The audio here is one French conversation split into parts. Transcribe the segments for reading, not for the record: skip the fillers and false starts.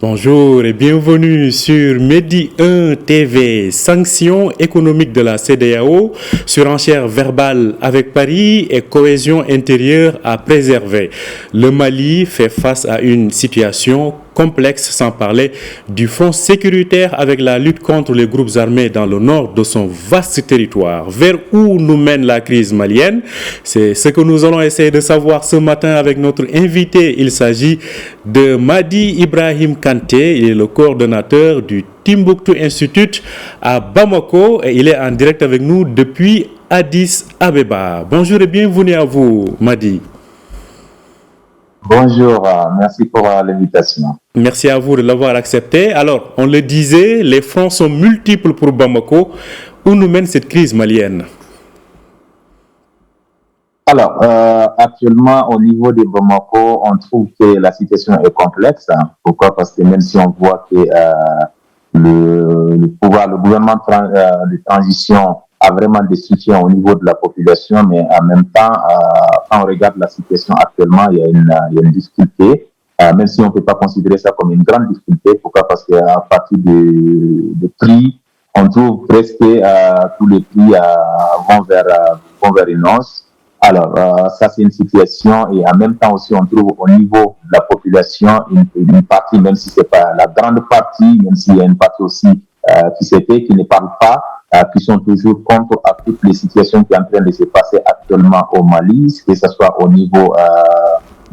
Bonjour et bienvenue sur Medi 1 TV. Sanctions économiques de la CEDEAO, surenchère verbale avec Paris et cohésion intérieure à préserver. Le Mali fait face à une situation complexe, sans parler du front sécuritaire avec la lutte contre les groupes armés dans le nord de son vaste territoire. Vers où nous mène la crise malienne? C'est ce que nous allons essayer de savoir ce matin avec notre invité. Il s'agit de Madi Ibrahim Kanté. Il est le coordonnateur du Timbuktu Institute à Bamako et il est en direct avec nous depuis Addis Abeba. Bonjour et bienvenue à vous, Madi. Bonjour, merci pour l'invitation. Merci à vous de l'avoir accepté. Alors, on le disait, les fronts sont multiples pour Bamako. Où nous mène cette crise malienne? Alors, actuellement, au niveau de Bamako, on trouve que la situation est complexe. Pourquoi? Parce que même si on voit que le gouvernement de transition a vraiment des soutiens au niveau de la population, mais en même temps, quand on regarde la situation actuellement, il y a une difficulté, même si on ne peut pas considérer ça comme une grande difficulté. Pourquoi? Parce qu'à partir de prix, on trouve presque tous les prix vont vers une hausse. Alors, ça c'est une situation et en même temps aussi on trouve au niveau de la population une partie, même si c'est pas la grande partie, même s'il y a une partie aussi qui ne parle pas, qui sont toujours contre à toutes les situations qui sont en train de se passer actuellement au Mali, que ce soit au niveau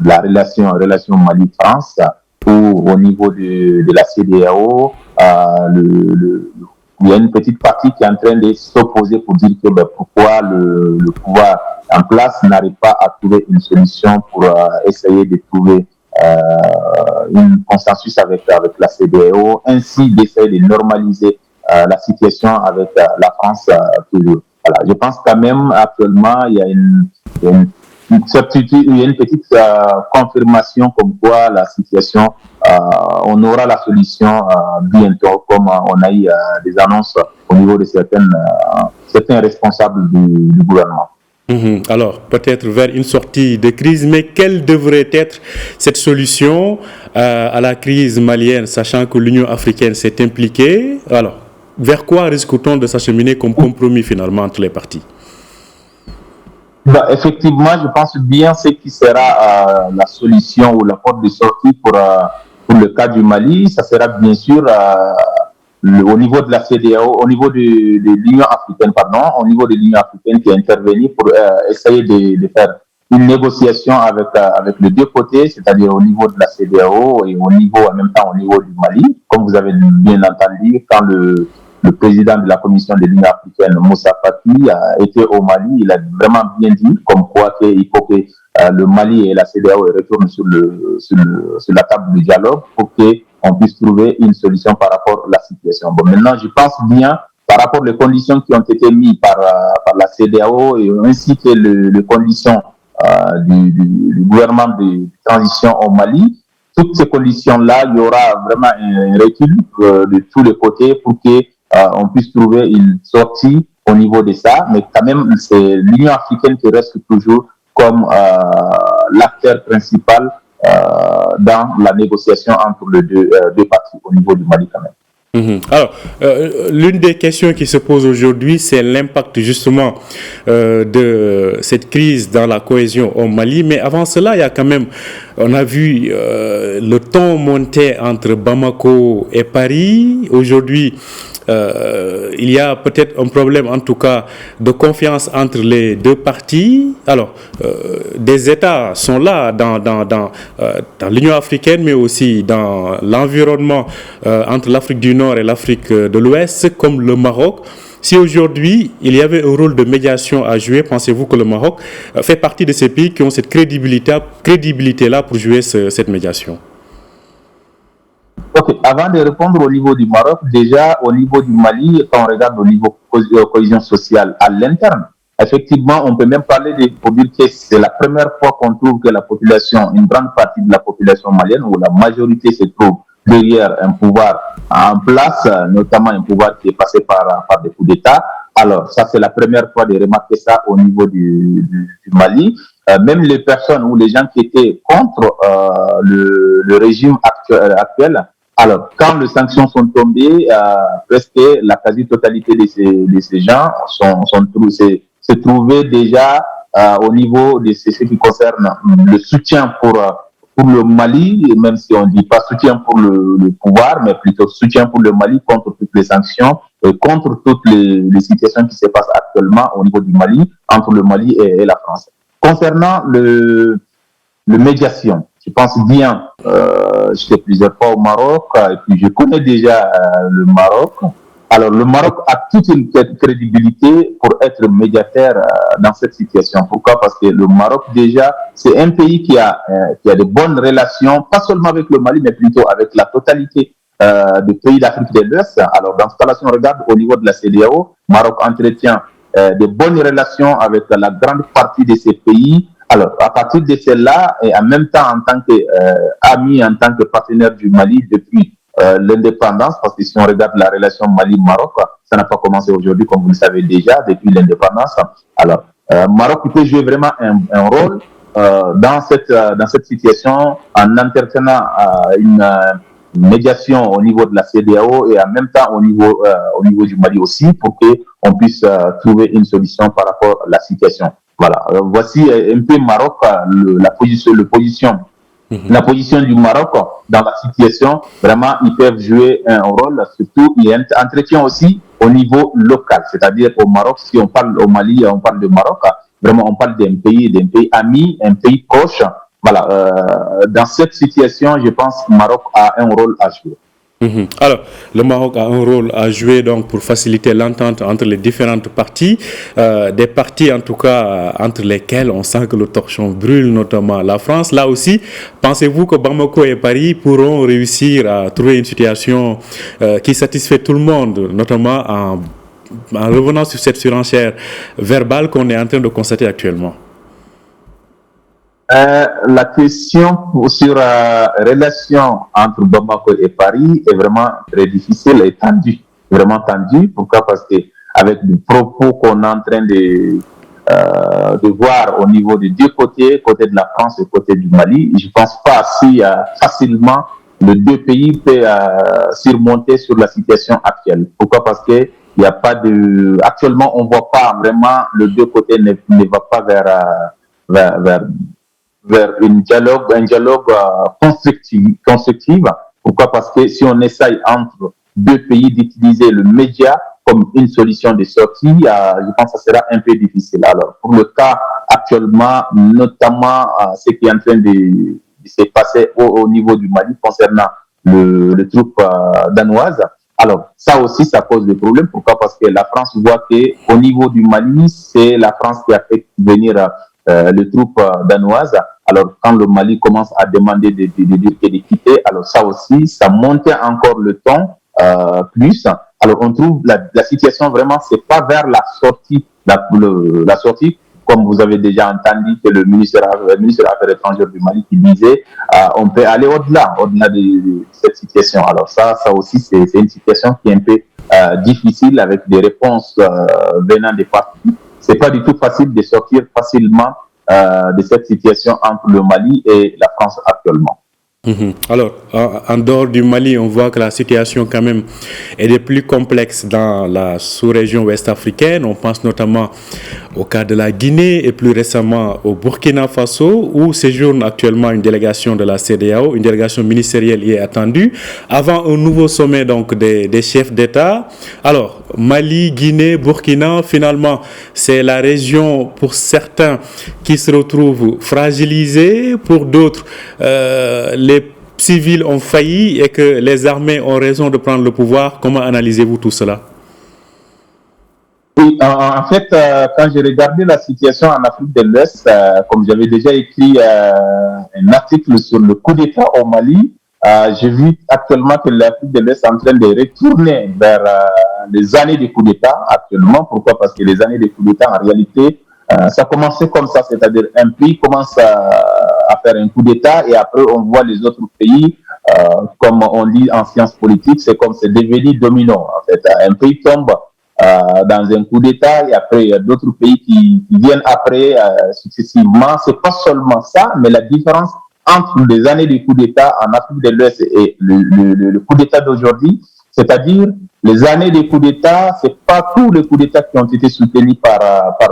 de la relation Mali-France ou au niveau de la CEDEAO, il y a une petite partie qui est en train de s'opposer pour dire que pourquoi le pouvoir en place n'arrive pas à trouver une solution pour essayer de trouver un consensus avec la CEDEAO, ainsi d'essayer de normaliser la situation avec la France toujours. Voilà. Je pense quand même actuellement il y a une certitude, il y a une petite confirmation comme quoi la situation, on aura la solution bientôt, comme on a eu des annonces au niveau de certains responsables du gouvernement. Alors, peut-être vers une sortie de crise, mais quelle devrait être cette solution à la crise malienne, sachant que l'Union africaine s'est impliquée? Alors, vers quoi risque-t-on de s'acheminer comme compromis finalement entre les parties? Effectivement, je pense bien ce qui sera la solution ou la porte de sortie pour le cas du Mali. Ça sera bien sûr au niveau de la CEDEAO, au niveau de l'Union africaine, au niveau de l'Union africaine qui est intervenu pour essayer de faire une négociation avec les deux côtés, c'est-à-dire au niveau de la CEDEAO et en même temps au niveau du Mali. Comme vous avez bien entendu, quand le président de la commission de l'Union africaine, Moussa Faki, a été au Mali, il a vraiment bien dit comme quoi il faut que le Mali et la CEDEAO retournent sur la table du dialogue pour qu'on puisse trouver une solution par rapport à la situation. Bon, maintenant, je pense bien, par rapport aux conditions qui ont été mises par la CEDEAO et ainsi que les conditions du gouvernement de transition au Mali, toutes ces conditions-là, il y aura vraiment un recul de tous les côtés pour qu'on puisse trouver une sortie au niveau de ça. Mais quand même, c'est l'Union africaine qui reste toujours comme l'acteur principal dans la négociation entre les deux parties au niveau du Mali quand même. Alors, l'une des questions qui se pose aujourd'hui, c'est l'impact justement de cette crise dans la cohésion au Mali. Mais avant cela, il y a quand même, on a vu le ton monter entre Bamako et Paris. Aujourd'hui, il y a peut-être un problème, en tout cas, de confiance entre les deux parties. Alors, des États sont là dans l'Union africaine, mais aussi dans l'environnement entre l'Afrique du Nord et l'Afrique de l'Ouest, comme le Maroc. Si aujourd'hui, il y avait un rôle de médiation à jouer, pensez-vous que le Maroc fait partie de ces pays qui ont cette crédibilité-là pour jouer cette médiation? Ok, avant de répondre au niveau du Maroc, déjà au niveau du Mali, quand on regarde au niveau cohésion sociale à l'interne, effectivement, on peut même parler pour dire que c'est la première fois qu'on trouve que la population, une grande partie de la population malienne, ou la majorité se trouve derrière un pouvoir en place, notamment un pouvoir qui est passé par des coups d'État. Alors, ça, c'est la première fois de remarquer ça au niveau du Mali. Même les personnes ou les gens qui étaient contre le régime actuel Alors, quand les sanctions sont tombées, presque la quasi-totalité de ces gens se trouvaient déjà au niveau de ce qui concerne le soutien pour le Mali, même si on ne dit pas soutien pour le pouvoir, mais plutôt soutien pour le Mali contre toutes les sanctions et contre toutes les situations qui se passent actuellement au niveau du Mali, entre le Mali et la France. Concernant le médiation, je pense bien, j'étais plusieurs fois au Maroc et puis je connais déjà le Maroc. Alors, le Maroc a toute une crédibilité pour être médiateur dans cette situation. Pourquoi? Parce que le Maroc, déjà, c'est un pays qui a de bonnes relations, pas seulement avec le Mali, mais plutôt avec la totalité des pays d'Afrique de l'Ouest. Alors, dans ce cas-là, si on regarde au niveau de la CEDEAO, le Maroc entretient de bonnes relations avec la grande partie de ces pays. Alors, à partir de celle-là, et en même temps, en tant qu'ami, en tant que partenaire du Mali depuis l'indépendance, parce que si on regarde la relation Mali-Maroc, ça n'a pas commencé aujourd'hui, comme vous le savez déjà, depuis l'indépendance. Alors, Maroc peut jouer vraiment un rôle dans cette situation en entretenant une médiation au niveau de la CEDEAO et en même temps au niveau du Mali aussi, pour qu'on puisse trouver une solution par rapport à la situation. Voilà, voici un peu Maroc, la position du Maroc dans la situation. Vraiment, ils peuvent jouer un rôle, surtout ils entretiennent aussi au niveau local, c'est-à-dire au Maroc. Si on parle au Mali, on parle de Maroc, vraiment on parle d'un pays ami, un pays proche. Voilà, dans cette situation, je pense que le Maroc a un rôle à jouer. Alors, le Maroc a un rôle à jouer donc pour faciliter l'entente entre les différentes parties, des parties en tout cas entre lesquelles on sent que le torchon brûle, notamment la France. Là aussi, pensez-vous que Bamako et Paris pourront réussir à trouver une situation qui satisfait tout le monde, notamment en revenant sur cette surenchère verbale qu'on est en train de constater actuellement? La question sur la relation entre Bamako et Paris est vraiment très difficile et tendue, vraiment tendue. Pourquoi? Parce que avec les propos qu'on est en train de voir au niveau des deux côtés, côté de la France et côté du Mali, je ne pense pas si facilement les deux pays peuvent surmonter sur la situation actuelle. Pourquoi? Parce que il n'y a pas de. Actuellement, on ne voit pas vraiment les deux côtés ne va pas vers un dialogue constructif. Pourquoi? Parce que si on essaye entre deux pays d'utiliser le média comme une solution de sortie, je pense que ça sera un peu difficile. Alors, pour le cas actuellement, notamment ce qui est en train de se passer au niveau du Mali concernant les troupes danoises, alors ça aussi, ça pose des problèmes. Pourquoi? Parce que la France voit qu'au niveau du Mali, c'est la France qui a fait venir les troupes danoises. Alors, quand le Mali commence à demander de quitter, alors ça aussi, ça montait encore le ton plus. Alors, on trouve la situation vraiment, c'est pas vers la sortie, la sortie, comme vous avez déjà entendu que le ministre des Affaires étrangères du Mali qui disait, on peut aller au-delà de cette situation. Alors ça aussi, c'est une situation qui est un peu difficile avec des réponses venant des parties. C'est pas du tout facile de sortir facilement de cette situation entre le Mali et la France actuellement. Alors, en dehors du Mali, on voit que la situation quand même est des plus complexes dans la sous-région ouest-africaine. On pense notamment au cas de la Guinée et plus récemment au Burkina Faso, où séjourne actuellement une délégation de la CEDEAO, une délégation ministérielle y est attendue, avant un nouveau sommet donc des chefs d'État. Alors, Mali, Guinée, Burkina, finalement, c'est la région pour certains qui se retrouvent fragilisée, pour d'autres, les civils ont failli et que les armées ont raison de prendre le pouvoir. Comment analysez-vous tout cela? Oui, en fait, quand j'ai regardé la situation en Afrique de l'Ouest, comme j'avais déjà écrit un article sur le coup d'État au Mali, j'ai vu actuellement que l'Afrique de l'Ouest est en train de retourner vers les années de coup d'État actuellement. Pourquoi? Parce que les années de coup d'État, en réalité, ça commençait comme ça, c'est-à-dire un pays commence à faire un coup d'État et après on voit les autres pays, comme on dit en sciences politiques, c'est comme c'est devenu domino. En fait, un pays tombe dans un coup d'État et après il y a d'autres pays qui viennent après successivement. C'est pas seulement ça, mais la différence entre les années du coup d'État en Afrique de l'Ouest et le coup d'État d'aujourd'hui, c'est-à-dire les années des coups d'État, c'est pas tous les coups d'État qui ont été soutenus par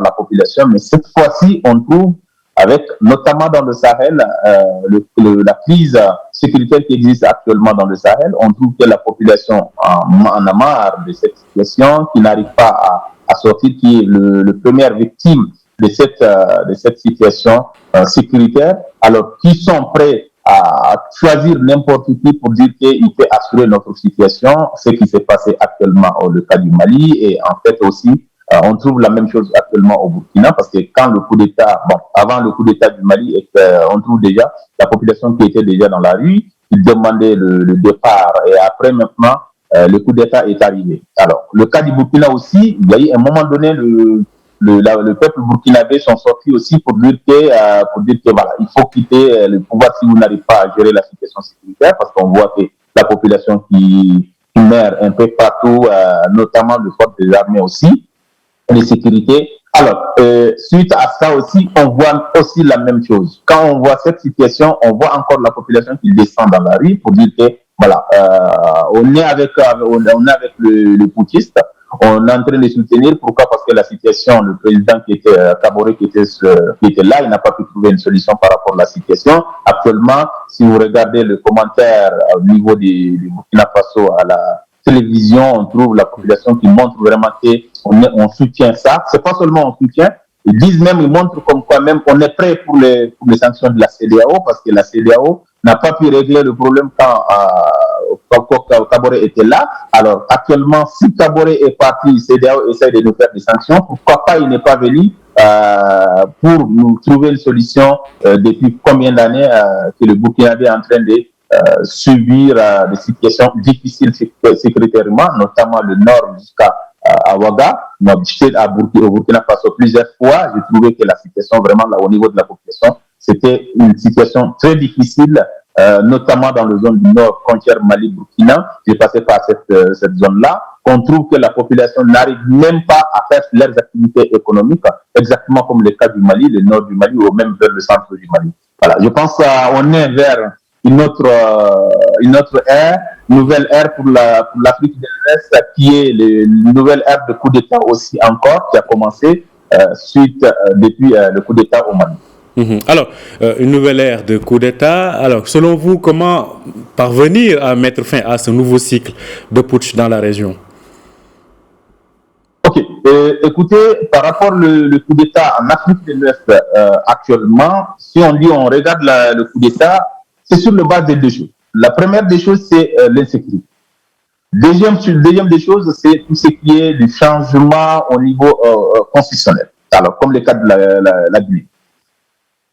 la population, mais cette fois-ci, on trouve avec, notamment dans le Sahel, la crise sécuritaire qui existe actuellement dans le Sahel, on trouve que la population en a marre de cette situation, qui n'arrive pas à sortir, qui est le première victime de cette situation sécuritaire, alors qui sont prêts à choisir n'importe qui pour dire qu'il peut assurer notre situation, ce qui s'est passé actuellement au cas du Mali, et en fait aussi, on trouve la même chose actuellement au Burkina, parce que quand le coup d'État, avant le coup d'État du Mali, on trouve déjà la population qui était déjà dans la rue, qui demandait le départ, et après maintenant, le coup d'État est arrivé. Alors, le cas du Burkina aussi, il y a eu à un moment donné, le peuple burkinabé sont sortis aussi pour dire que voilà, il faut quitter le pouvoir si vous n'arrivez pas à gérer la situation sécuritaire, parce qu'on voit que la population qui meurt un peu partout, notamment de forces des armées aussi, les sécurités. Alors, suite à ça aussi, on voit aussi la même chose. Quand on voit cette situation, on voit encore la population qui descend dans la rue pour dire que voilà, on est avec le putschiste, on est en train de soutenir. Pourquoi? Parce que la situation, le président qui était Kaboré, qui était là, il n'a pas pu trouver une solution par rapport à la situation. Actuellement, si vous regardez le commentaire au niveau du Burkina Faso à la télévision, on trouve la population qui montre vraiment qu'on soutient ça. C'est pas seulement on soutient, ils disent même, ils montrent comme quoi même on est prêt pour les sanctions de la CEDEAO, parce que la CEDEAO n'a pas pu régler le problème quand Kaboré était là. Alors actuellement, si Kaboré est parti, CEDEAO essaie de nous faire des sanctions, pourquoi pas il n'est pas venu pour nous trouver une solution depuis combien d'années que le Burkinabé est en train de subir des situations difficiles sécuritairement, notamment le nord jusqu'à Ouaga. Moi, j'étais au Burkina Faso plusieurs fois. J'ai trouvé que la situation vraiment là au niveau de la population, c'était une situation très difficile, notamment dans le zone du nord, frontière Mali-Burkina. J'ai passé par cette zone-là. On trouve que la population n'arrive même pas à faire leurs activités économiques, exactement comme le cas du Mali, le nord du Mali, ou même vers le centre du Mali. Voilà, je pense qu'on est vers une autre ère, nouvelle ère pour l'Afrique de l'Est, qui est une nouvelle ère de coup d'État aussi encore, qui a commencé depuis le coup d'État au Mali. Alors, une nouvelle ère de coup d'État. Alors, selon vous, comment parvenir à mettre fin à ce nouveau cycle de putsch dans la région? Ok. Écoutez, par rapport au coup d'État en Afrique de l'Ouest actuellement, si on regarde le coup d'État, c'est sur le base de deux choses. La première des choses, c'est l'insécurité. Deuxième des choses, c'est tout ce qui est du changement au niveau constitutionnel. Alors, comme le cas de la Guinée.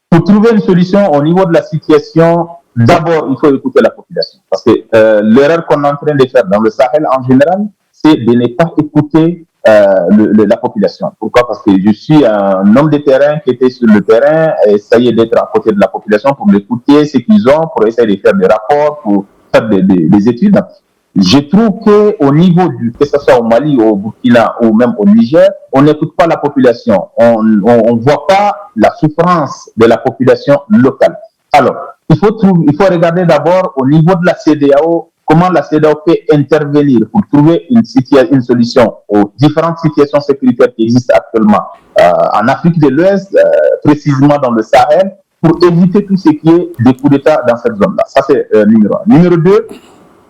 Pour trouver une solution au niveau de la situation, d'abord, il faut écouter la population. Parce que l'erreur qu'on est en train de faire dans le Sahel en général, c'est de ne pas écouter la population. Pourquoi? Parce que je suis un homme de terrain qui était sur le terrain, essayer d'être à côté de la population pour l'écouter, ce qu'ils ont, pour essayer de faire des rapports, pour faire des études. Je trouve qu'au niveau que ce soit au Mali, au Burkina ou même au Niger, on n'écoute pas la population. On ne voit pas la souffrance de la population locale. Alors, il faut regarder d'abord au niveau de la CEDEAO, comment la CEDEAO peut intervenir pour trouver une solution aux différentes situations sécuritaires qui existent actuellement en Afrique de l'Ouest, précisément dans le Sahel, pour éviter tout ce qui est des coups d'État dans cette zone-là. Ça, c'est numéro 1. Numéro 2,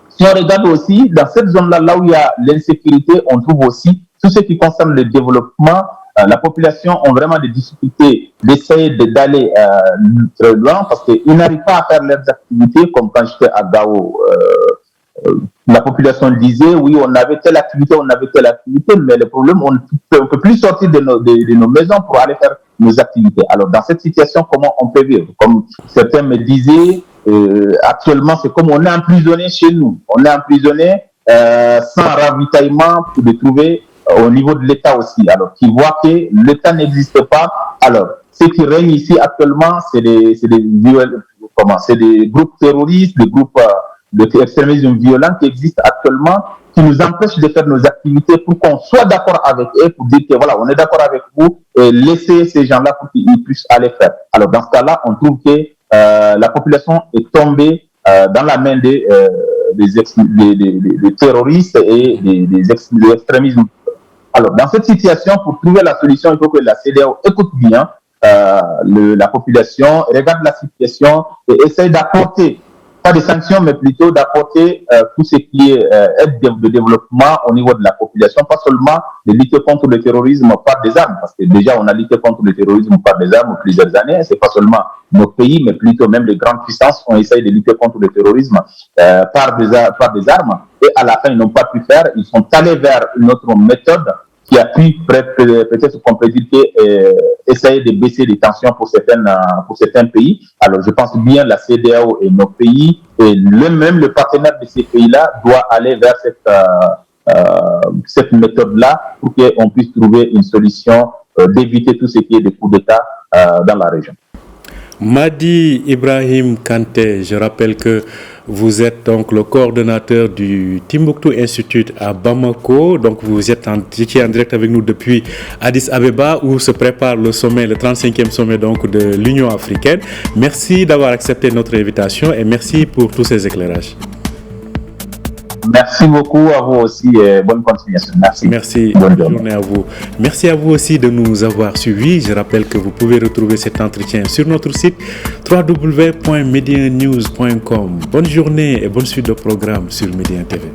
si on regarde aussi, dans cette zone-là, là où il y a l'insécurité, on trouve aussi tout ce qui concerne le développement. La population a vraiment des difficultés d'essayer d'aller très loin parce qu'ils n'arrivent pas à faire leurs activités, comme quand j'étais à Gao. La population disait, oui, on avait telle activité, mais le problème, on ne peut plus sortir de nos maisons pour aller faire nos activités. Alors, dans cette situation, comment on peut vivre? Comme certains me disaient, actuellement, c'est comme on est emprisonné chez nous. On est emprisonné sans ravitaillement pour le trouver au niveau de l'État aussi. Alors, qui voit que l'État n'existe pas. Alors, ce qui règne ici actuellement, c'est des groupes terroristes, des groupes d'extrémisme violent qui existent actuellement, qui nous empêchent de faire nos activités pour qu'on soit d'accord avec eux, pour dire que voilà, on est d'accord avec vous, et laisser ces gens-là pour qu'ils puissent aller faire. Alors, dans ce cas-là, on trouve que la population est tombée dans la main des terroristes et des extrémismes. Alors, dans cette situation, pour trouver la solution, il faut que la CEDEAO écoute bien la population, regarde la situation et essaye d'apporter, pas des sanctions, mais plutôt d'apporter tout ce qui est aide de développement au niveau de la population, pas seulement de lutter contre le terrorisme par des armes, parce que déjà on a lutté contre le terrorisme par des armes plusieurs années, c'est pas seulement nos pays, mais plutôt même les grandes puissances ont essayé de lutter contre le terrorisme par des armes, et à la fin ils n'ont pas pu faire, ils sont allés vers une autre méthode qui a pu peut-être qu'on peut dire essayer de baisser les tensions pour certains pays. Alors je pense bien la CEDEAO et nos pays et même le partenaire de ces pays-là doit aller vers cette méthode-là pour qu'on puisse trouver une solution d'éviter tout ce qui est des coups d'État dans la région. Madi Ibrahim Kanté, je rappelle que vous êtes donc le coordonnateur du Timbuktu Institute à Bamako. Donc vous êtes en direct avec nous depuis Addis Abeba où se prépare le sommet, le 35e sommet donc de l'Union africaine. Merci d'avoir accepté notre invitation et merci pour tous ces éclairages. Merci beaucoup à vous aussi et bonne continuation. Merci. Bonne journée à vous. Merci à vous aussi de nous avoir suivis. Je rappelle que vous pouvez retrouver cet entretien sur notre site www.medianews.com. Bonne journée et bonne suite de programme sur Média TV.